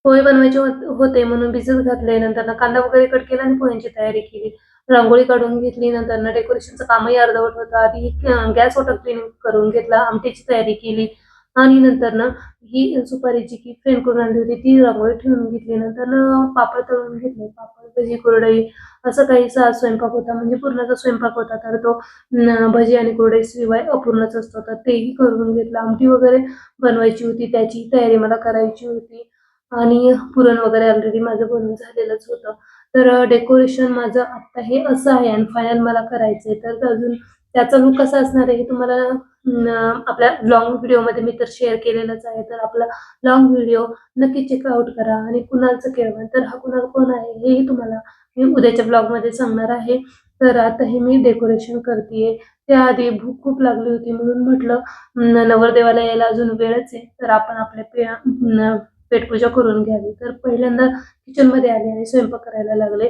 पोहे बनवायचे होते म्हणून भिजत घातले. नंतर कांदा वगैरे कट केला आणि पोह्यांची तयारी केली. रांगोळी काढून घेतली. नंतर डेकोरेशनचं कामही अर्धवट होतं. आधी गॅस ओटा क्लीन करून घेतला. आमटीची तयारी केली आणि नंतर ही सुपारीची की फ्रेम करून आणली होती ती रांगोळी ठेवून घेतली. नंतर पापड तळून घेतले. पापड, भजी, कुरडई असं काहीसा स्वयंपाक होता. म्हणजे पुरणाचा स्वयंपाक होता. तर तो भजी आणि कुरडईशिवाय अपूर्णच असतो. तर तेही करून घेतलं. आमटी वगैरे बनवायची होती. त्याची तयारी मला करायची होती. आणि पुरण वगैरे ऑलरेडी माझं बनवून झालेलंच होतं. तर डेकोरेशन माझं आता हे असं आहे आणि फायनल मला करायचंय. तर अजून त्याचा लूक कसा असणार आहे हे तुम्हाला आपल्या लाँग व्हिडिओमध्ये मी तर शेअर केलेलंच आहे. तर आपला लाँग व्हिडिओ नक्की चेकआउट करा आणि कुणालचं केळवण. तर हा कुणाल कोण आहे हेही तुम्हाला मी उद्याच्या ब्लॉगमध्ये सांगणार आहे. तर आता हे मी डेकोरेशन करतीये. त्याआधी भूक खूप लागली होती म्हणून म्हटलं नवरदेवाला यायला अजून वेळच आहे. तर आपण आपल्या पेटपूजा करून घ्यावी. तर पहिल्यांदा किचनमध्ये आले आणि स्वयंपाक करायला लागले.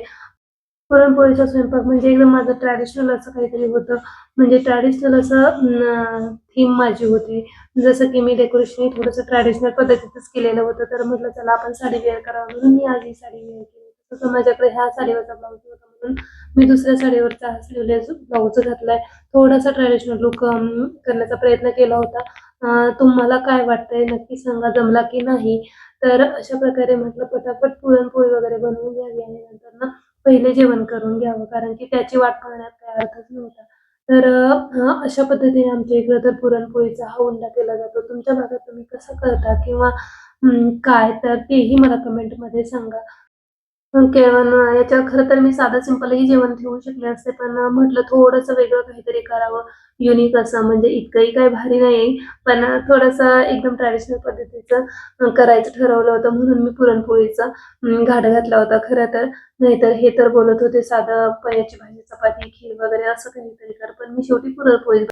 पुरणपोळीचा स्वयंपाक म्हणजे एकदम माझं ट्रॅडिशनल असं काहीतरी होतं. म्हणजे ट्रॅडिशनल असं थीम माझी होती. जसं की मी डेकोरेशनही थोडंसं ट्रॅडिशनल पद्धतीतच केलेलं होतं. तर म्हटलं चला आपण साडी वेअर करावं म्हणून मी आज ही साडी वेअर केली. तसं माझ्याकडे ह्या साडीवरचा ब्लाउज होता म्हणून मी दुसऱ्या साडीवरचा हा स्लीवलेस ब्लाउज घातलाय. थोडासा ट्रॅडिशनल लूक करण्याचा प्रयत्न केला होता. तुम्हाला काय वाटतंय नक्की सांगा जमला की नाही? तर अशा प्रकारे म्हटलं पटापट पुरणपोळी वगैरे बनवून घ्यावी आणि नंतर पहिले जेवण करून घ्यावं कारण की त्याची वाट पाहण्यात काही अर्थच नव्हता. तर अशा पद्धतीने आमच्या इकडं तर पुरणपोळीचा हा उंडा केला जातो. तुमच्या भागात तुम्ही कसं करता किंवा काय तर तेही मला कमेंटमध्ये सांगा. केळवण याच्यावर खरं तर मी साधं सिंपलही जेवण ठेवू शकले असते, पण म्हटलं थोडंसं वेगळं काहीतरी करावं, युनिक असं. म्हणजे इतकंही काही भारी नाही, पण थोडंसं एकदम ट्रॅडिशनल पद्धतीचं करायचं ठरवलं होतं म्हणून मी पुरणपोळीचा घाट घातला होता खरं तर. नाहीतर हे तर बोलत होते साधं पनीरची भाजी, चपाती, खीर वगैरे असं काहीतरी कर, पण मी शेवटी पुरणपोळी